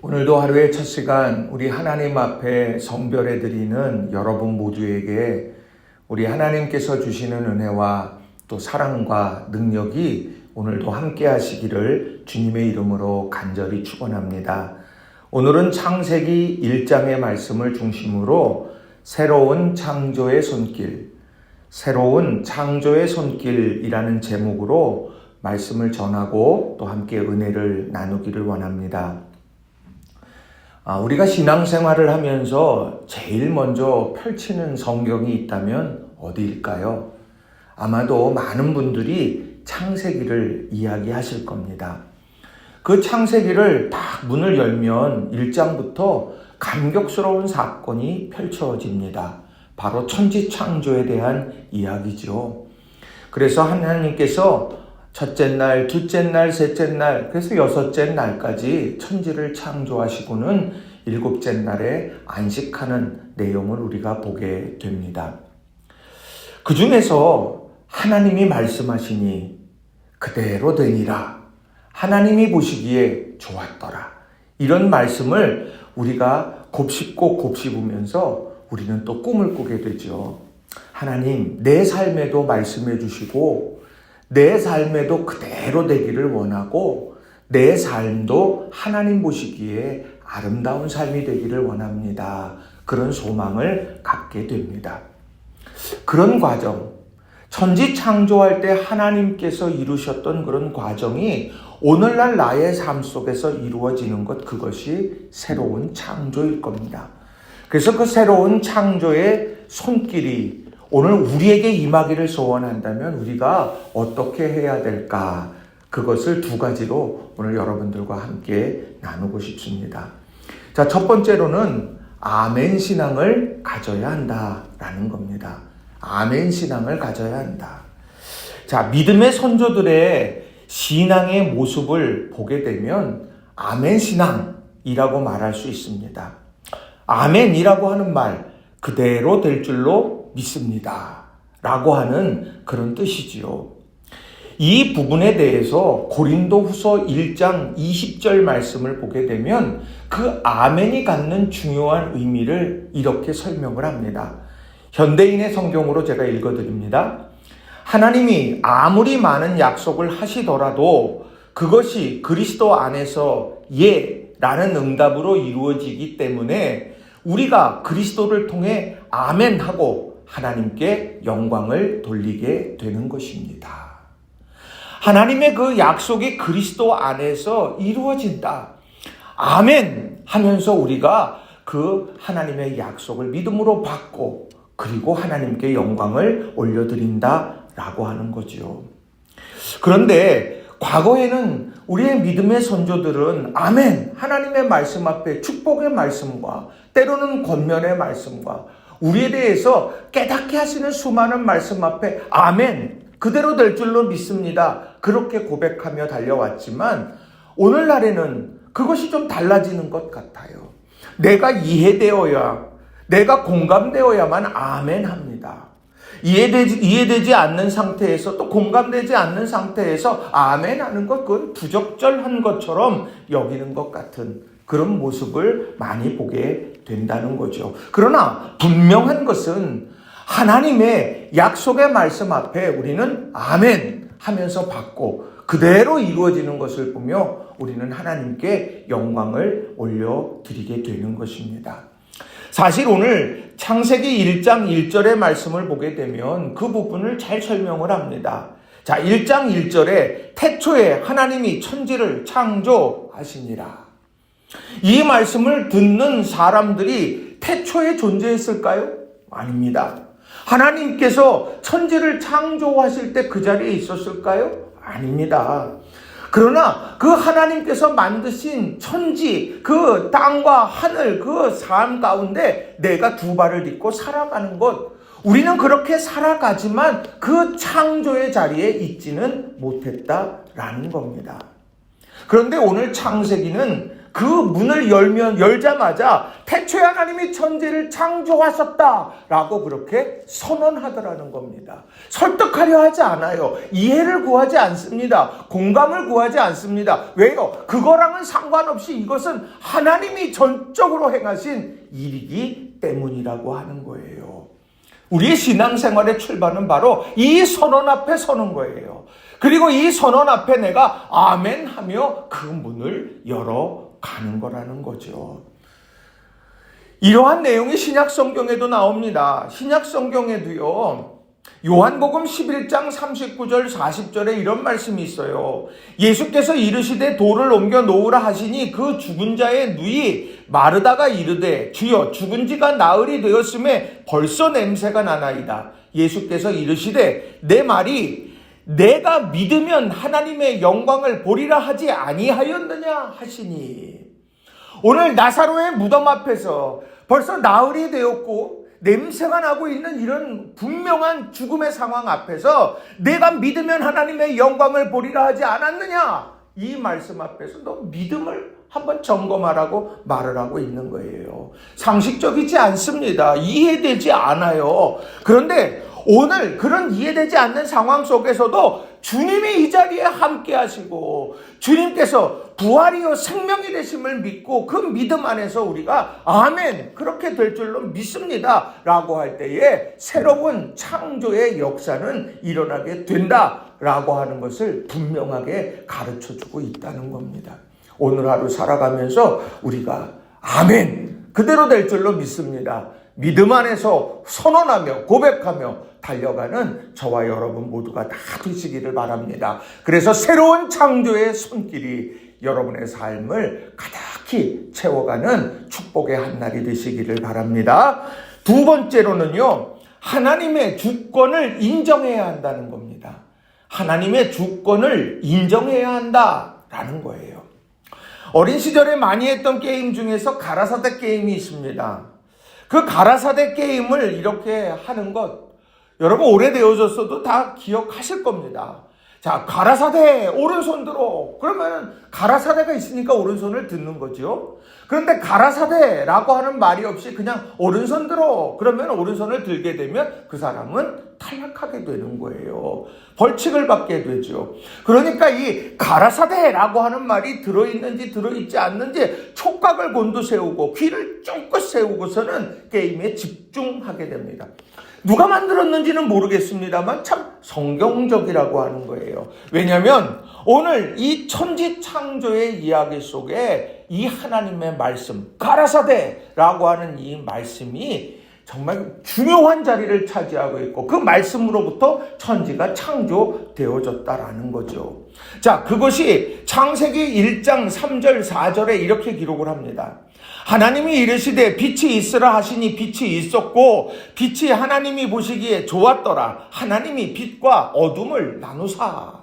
오늘도 하루의 첫 시간 우리 하나님 앞에 성별해 드리는 여러분 모두에게 우리 하나님께서 주시는 은혜와 또 사랑과 능력이 오늘도 함께 하시기를 주님의 이름으로 간절히 축원합니다. 오늘은 창세기 1장의 말씀을 중심으로 새로운 창조의 손길이라는 제목으로 말씀을 전하고 또 함께 은혜를 나누기를 원합니다. 우리가 신앙생활을 하면서 제일 먼저 펼치는 성경이 있다면 어디일까요? 아마도 많은 분들이 창세기를 이야기하실 겁니다. 그 창세기를 딱 문을 열면 1장부터 감격스러운 사건이 펼쳐집니다. 바로 천지창조에 대한 이야기죠. 그래서 하나님께서 첫째 날, 둘째 날, 셋째 날, 그래서 여섯째 날까지 천지를 창조하시고는 일곱째 날에 안식하는 내용을 우리가 보게 됩니다. 그 중에서 하나님이 말씀하시니 그대로 되니라. 하나님이 보시기에 좋았더라. 이런 말씀을 우리가 곱씹고 곱씹으면서 우리는 또 꿈을 꾸게 되죠. 하나님, 내 삶에도 말씀해 주시고 내 삶에도 그대로 되기를 원하고 내 삶도 하나님 보시기에 아름다운 삶이 되기를 원합니다. 그런 소망을 갖게 됩니다. 그런 과정, 천지 창조할 때 하나님께서 이루셨던 그런 과정이 오늘날 나의 삶 속에서 이루어지는 것, 그것이 새로운 창조일 겁니다. 그래서 그 새로운 창조의 손길이 오늘 우리에게 임하기를 소원한다면 우리가 어떻게 해야 될까? 그것을 두 가지로 오늘 여러분들과 함께 나누고 싶습니다. 자, 첫 번째로는 아멘 신앙을 가져야 한다라는 겁니다. 아멘 신앙을 가져야 한다. 자, 믿음의 선조들의 신앙의 모습을 보게 되면 아멘 신앙이라고 말할 수 있습니다. 아멘이라고 하는 말, 그대로 될 줄로 믿습니다. 라고 하는 그런 뜻이지요. 이 부분에 대해서 고린도후서 1장 20절 말씀을 보게 되면 그 아멘이 갖는 중요한 의미를 이렇게 설명을 합니다. 현대인의 성경으로 제가 읽어드립니다. 하나님이 아무리 많은 약속을 하시더라도 그것이 그리스도 안에서 예라는 응답으로 이루어지기 때문에 우리가 그리스도를 통해 아멘하고 하나님께 영광을 돌리게 되는 것입니다. 하나님의 그 약속이 그리스도 안에서 이루어진다. 아멘 하면서 우리가 그 하나님의 약속을 믿음으로 받고 그리고 하나님께 영광을 올려드린다라고 하는 거죠. 그런데 과거에는 우리의 믿음의 선조들은 아멘, 하나님의 말씀 앞에 축복의 말씀과 때로는 권면의 말씀과 우리에 대해서 깨닫게 하시는 수많은 말씀 앞에 아멘, 그대로 될 줄로 믿습니다. 그렇게 고백하며 달려왔지만 오늘날에는 그것이 좀 달라지는 것 같아요. 내가 이해되어야, 내가 공감되어야만 아멘 합니다. 이해되지 않는 상태에서 또 공감되지 않는 상태에서 아멘 하는 것, 그건 부적절한 것처럼 여기는 것 같은 그런 모습을 많이 보게 된다는 거죠. 그러나 분명한 것은 하나님의 약속의 말씀 앞에 우리는 아멘 하면서 받고 그대로 이루어지는 것을 보며 우리는 하나님께 영광을 올려드리게 되는 것입니다. 사실 오늘 창세기 1장 1절의 말씀을 보게 되면 그 부분을 잘 설명을 합니다. 자, 1장 1절에 태초에 하나님이 천지를 창조하시니라. 이 말씀을 듣는 사람들이 태초에 존재했을까요? 아닙니다. 하나님께서 천지를 창조하실 때 그 자리에 있었을까요? 아닙니다. 그러나 그 하나님께서 만드신 천지, 그 땅과 하늘, 그 삶 가운데 내가 두 발을 딛고 살아가는 것, 우리는 그렇게 살아가지만 그 창조의 자리에 있지는 못했다라는 겁니다. 그런데 오늘 창세기는 그 문을 열자마자 태초에 하나님이 천지를 창조하셨다라고 그렇게 선언하더라는 겁니다. 설득하려 하지 않아요. 이해를 구하지 않습니다. 공감을 구하지 않습니다. 왜요? 그거랑은 상관없이 이것은 하나님이 전적으로 행하신 일이기 때문이라고 하는 거예요. 우리의 신앙생활의 출발은 바로 이 선언 앞에 서는 거예요. 그리고 이 선언 앞에 내가 아멘 하며 그 문을 열어가는 거라는 거죠. 이러한 내용이 신약 성경에도 나옵니다. 신약 성경에도요. 요한복음 11장 39절 40절에 이런 말씀이 있어요. 예수께서 이르시되 돌을 옮겨 놓으라 하시니 그 죽은 자의 누이 마르다가 이르되 주여 죽은 지가 나흘이 되었음에 벌써 냄새가 나나이다. 예수께서 이르시되 내 말이 내가 믿으면 하나님의 영광을 보리라 하지 아니하였느냐 하시니, 오늘 나사로의 무덤 앞에서 벌써 나흘이 되었고 냄새가 나고 있는 이런 분명한 죽음의 상황 앞에서 내가 믿으면 하나님의 영광을 보리라 하지 않았느냐, 이 말씀 앞에서 너 믿음을 한번 점검하라고 말을 하고 있는 거예요. 상식적이지 않습니다. 이해되지 않아요. 그런데 오늘 그런 이해되지 않는 상황 속에서도 주님이 이 자리에 함께 하시고 주님께서 부활이요 생명이 되심을 믿고 그 믿음 안에서 우리가 아멘 그렇게 될 줄로 믿습니다 라고 할 때에 새로운 창조의 역사는 일어나게 된다라고 하는 것을 분명하게 가르쳐주고 있다는 겁니다. 오늘 하루 살아가면서 우리가 아멘 그대로 될 줄로 믿습니다. 믿음 안에서 선언하며 고백하며 달려가는 저와 여러분 모두가 다 되시기를 바랍니다. 그래서 새로운 창조의 손길이 여러분의 삶을 가득히 채워가는 축복의 한날이 되시기를 바랍니다. 두 번째로는요, 하나님의 주권을 인정해야 한다는 겁니다. 하나님의 주권을 인정해야 한다라는 거예요. 어린 시절에 많이 했던 게임 중에서 가라사대 게임이 있습니다. 그 가라사대 게임을 이렇게 하는 것 여러분 오래되어졌어도 다 기억하실 겁니다. 자, 가라사대 오른손 들어. 그러면 가라사대가 있으니까 오른손을 듣는 거죠. 그런데 가라사대라고 하는 말이 없이 그냥 오른손 들어. 그러면 오른손을 들게 되면 그 사람은 탈락하게 되는 거예요. 벌칙을 받게 되죠. 그러니까 이 가라사대라고 하는 말이 들어있는지 들어있지 않는지 촉각을 곤두세우고 귀를 쫑긋 세우고서는 게임에 집중하게 됩니다. 누가 만들었는지는 모르겠습니다만 참 성경적이라고 하는 거예요. 왜냐하면 오늘 이 천지 창조의 이야기 속에 이 하나님의 말씀, 가라사대라고 하는 이 말씀이 정말 중요한 자리를 차지하고 있고 그 말씀으로부터 천지가 창조되어졌다라는 거죠. 자, 그것이 창세기 1장 3절 4절에 이렇게 기록을 합니다. 하나님이 이르시되 빛이 있으라 하시니 빛이 있었고 빛이 하나님이 보시기에 좋았더라. 하나님이 빛과 어둠을 나누사.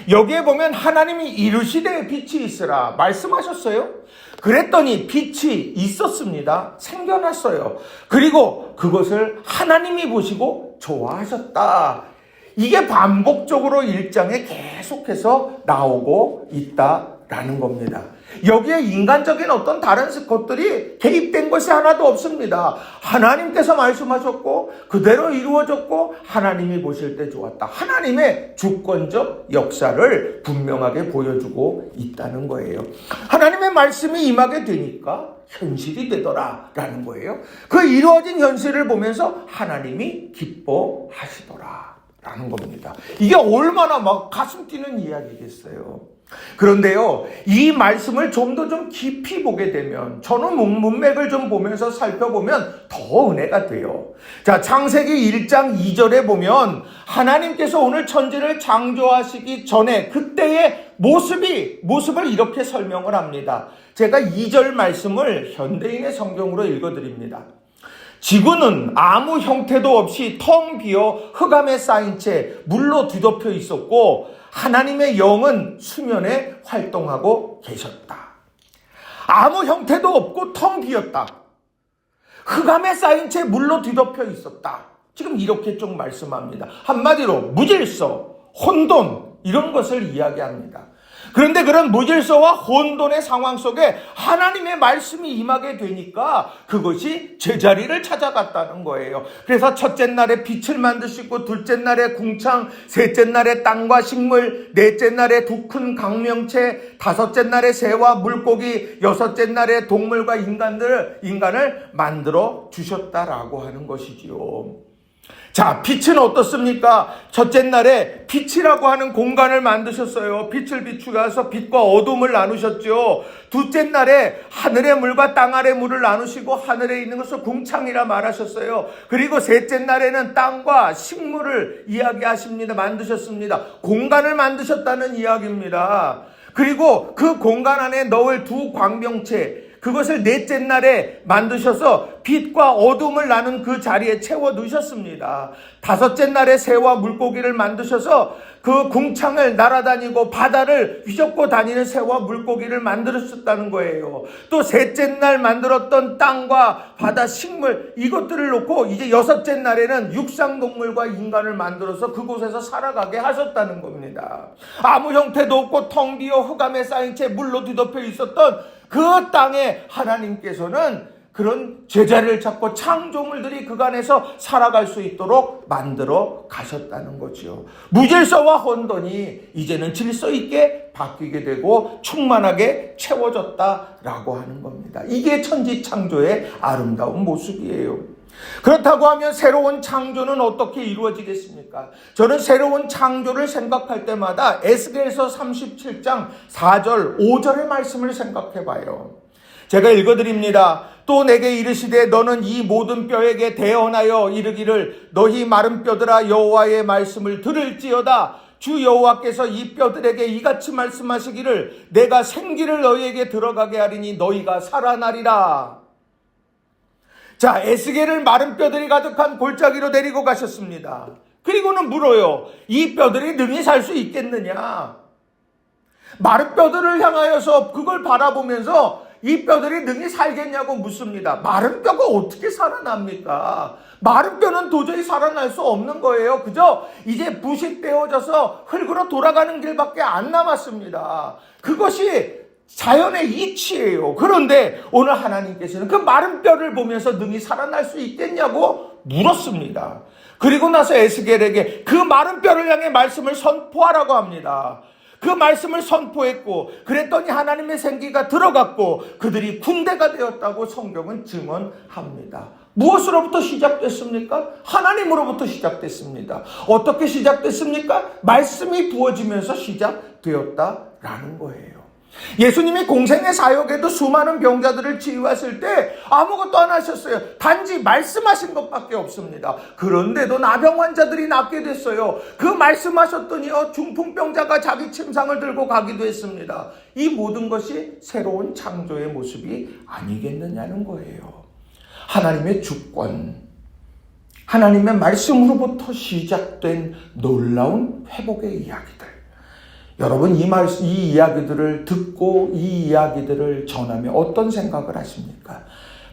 여기에 보면 하나님이 이르시되 빛이 있으라 말씀하셨어요. 그랬더니 빛이 있었습니다. 생겨났어요. 그리고 그것을 하나님이 보시고 좋아하셨다. 이게 반복적으로 1장에 계속해서 나오고 있다라는 겁니다. 여기에 인간적인 어떤 다른 것들이 개입된 것이 하나도 없습니다. 하나님께서 말씀하셨고 그대로 이루어졌고 하나님이 보실 때 좋았다. 하나님의 주권적 역사를 분명하게 보여주고 있다는 거예요. 하나님의 말씀이 임하게 되니까 현실이 되더라라는 거예요. 그 이루어진 현실을 보면서 하나님이 기뻐하시더라라는 겁니다. 이게 얼마나 막 가슴 뛰는 이야기겠어요. 그런데요, 이 말씀을 좀 더 깊이 보게 되면 저는 문맥을 좀 보면서 살펴보면 더 은혜가 돼요. 자, 창세기 1장 2절에 보면 하나님께서 오늘 천지를 창조하시기 전에 그때의 모습을 이렇게 설명을 합니다. 제가 2절 말씀을 현대인의 성경으로 읽어드립니다. 지구는 아무 형태도 없이 텅 비어 흑암에 쌓인 채 물로 뒤덮여 있었고 하나님의 영은 수면에 활동하고 계셨다. 아무 형태도 없고 텅 비었다. 흑암에 쌓인 채 물로 뒤덮여 있었다. 지금 이렇게 좀 말씀합니다. 한마디로 무질서, 혼돈 이런 것을 이야기합니다. 그런데 그런 무질서와 혼돈의 상황 속에 하나님의 말씀이 임하게 되니까 그것이 제자리를 찾아갔다는 거예요. 그래서 첫째 날에 빛을 만드시고, 둘째 날에 궁창, 셋째 날에 땅과 식물, 넷째 날에 두 큰 강명체, 다섯째 날에 새와 물고기, 여섯째 날에 동물과 인간을 만들어 주셨다라고 하는 것이지요. 자, 빛은 어떻습니까? 첫째 날에 빛이라고 하는 공간을 만드셨어요. 빛을 비추어서 빛과 어둠을 나누셨죠. 둘째 날에 하늘의 물과 땅 아래 물을 나누시고 하늘에 있는 것을 궁창이라 말하셨어요. 그리고 셋째 날에는 땅과 식물을 이야기하십니다. 만드셨습니다. 공간을 만드셨다는 이야기입니다. 그리고 그 공간 안에 넣을 두 광명체, 그것을 넷째 날에 만드셔서 빛과 어둠을 나눈 그 자리에 채워 넣으셨습니다. 다섯째 날에 새와 물고기를 만드셔서 그 궁창을 날아다니고 바다를 휘젓고 다니는 새와 물고기를 만들었다는 거예요. 또 셋째 날 만들었던 땅과 바다 식물, 이것들을 놓고 이제 여섯째 날에는 육상동물과 인간을 만들어서 그곳에서 살아가게 하셨다는 겁니다. 아무 형태도 없고 텅 비어 흑암에 쌓인 채 물로 뒤덮여 있었던 그 땅에 하나님께서는 그런 제자리를 찾고 창조물들이 그간에서 살아갈 수 있도록 만들어 가셨다는 거죠. 무질서와 혼돈이 이제는 질서 있게 바뀌게 되고 충만하게 채워졌다라고 하는 겁니다. 이게 천지창조의 아름다운 모습이에요. 그렇다고 하면 새로운 창조는 어떻게 이루어지겠습니까? 저는 새로운 창조를 생각할 때마다 에스겔서 37장 4절 5절의 말씀을 생각해 봐요. 제가 읽어드립니다. 또 내게 이르시되 너는 이 모든 뼈에게 대언하여 이르기를 너희 마른 뼈들아 여호와의 말씀을 들을지어다. 주 여호와께서 이 뼈들에게 이같이 말씀하시기를 내가 생기를 너희에게 들어가게 하리니 너희가 살아나리라. 자, 에스겔을 마른 뼈들이 가득한 골짜기로 데리고 가셨습니다. 그리고는 물어요. 이 뼈들이 능히 살 수 있겠느냐? 마른 뼈들을 향하여서 그걸 바라보면서 이 뼈들이 능히 살겠냐고 묻습니다. 마른 뼈가 어떻게 살아납니까? 마른 뼈는 도저히 살아날 수 없는 거예요. 그저 이제 부식되어져서 흙으로 돌아가는 길밖에 안 남았습니다. 그것이 자연의 이치예요. 그런데 오늘 하나님께서는 그 마른 뼈를 보면서 능히 살아날 수 있겠냐고 물었습니다. 그리고 나서 에스겔에게 그 마른 뼈를 향해 말씀을 선포하라고 합니다. 그 말씀을 선포했고 그랬더니 하나님의 생기가 들어갔고 그들이 군대가 되었다고 성경은 증언합니다. 무엇으로부터 시작됐습니까? 하나님으로부터 시작됐습니다. 어떻게 시작됐습니까? 말씀이 부어지면서 시작되었다라는 거예요. 예수님이 공생의 사역에도 수많은 병자들을 치유하실 때 아무것도 안 하셨어요. 단지 말씀하신 것밖에 없습니다. 그런데도 나병 환자들이 낫게 됐어요. 그 말씀하셨더니요, 중풍병자가 자기 침상을 들고 가기도 했습니다. 이 모든 것이 새로운 창조의 모습이 아니겠느냐는 거예요. 하나님의 주권, 하나님의 말씀으로부터 시작된 놀라운 회복의 이야기들. 여러분 이 이야기들을 듣고 이 이야기들을 전하며 어떤 생각을 하십니까?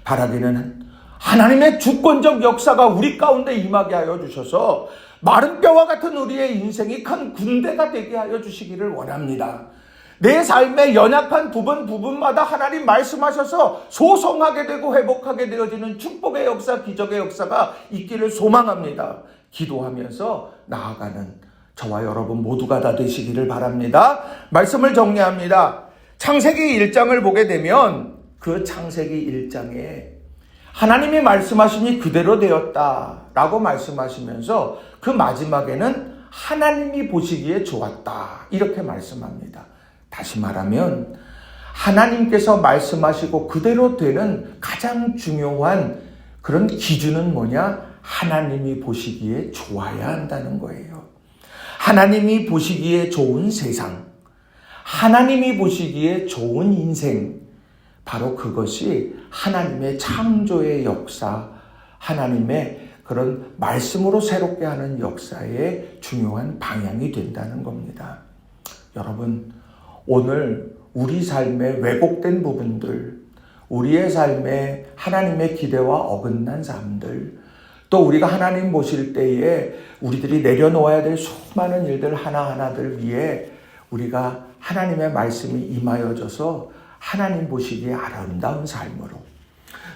바라기는 하나님의 주권적 역사가 우리 가운데 임하게 하여 주셔서 마른 뼈와 같은 우리의 인생이 큰 군대가 되게 하여 주시기를 원합니다. 내 삶의 연약한 부분마다 하나님 말씀하셔서 소성하게 되고 회복하게 되어지는 축복의 역사, 기적의 역사가 있기를 소망합니다. 기도하면서 나아가는 저와 여러분 모두가 다 되시기를 바랍니다. 말씀을 정리합니다. 창세기 1장을 보게 되면 그 창세기 1장에 하나님이 말씀하시니 그대로 되었다라고 말씀하시면서 그 마지막에는 하나님이 보시기에 좋았다 이렇게 말씀합니다. 다시 말하면 하나님께서 말씀하시고 그대로 되는 가장 중요한 그런 기준은 뭐냐? 하나님이 보시기에 좋아야 한다는 거예요. 하나님이 보시기에 좋은 세상, 하나님이 보시기에 좋은 인생, 바로 그것이 하나님의 창조의 역사, 하나님의 그런 말씀으로 새롭게 하는 역사의 중요한 방향이 된다는 겁니다. 여러분, 오늘 우리 삶의 왜곡된 부분들, 우리의 삶에 하나님의 기대와 어긋난 삶들, 또 우리가 하나님 보실 때에 우리들이 내려놓아야 될 수많은 일들 하나하나들 위해 우리가 하나님의 말씀이 임하여져서 하나님 보시기에 아름다운 삶으로,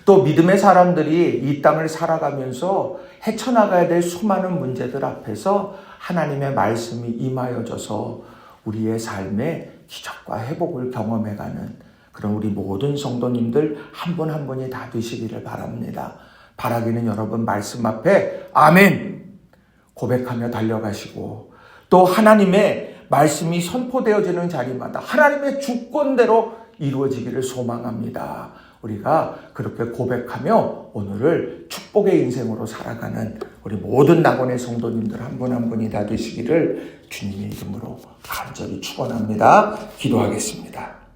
또 믿음의 사람들이 이 땅을 살아가면서 헤쳐나가야 될 수많은 문제들 앞에서 하나님의 말씀이 임하여져서 우리의 삶에 기적과 회복을 경험해가는 그런 우리 모든 성도님들 한 분 한 분이 다 되시기를 바랍니다. 바라기는 여러분 말씀 앞에 아멘 고백하며 달려가시고, 또 하나님의 말씀이 선포되어지는 자리마다 하나님의 주권대로 이루어지기를 소망합니다. 우리가 그렇게 고백하며 오늘을 축복의 인생으로 살아가는 우리 모든 낙원의 성도님들 한 분 한 분이 다 되시기를 주님의 이름으로 간절히 축원합니다. 기도하겠습니다.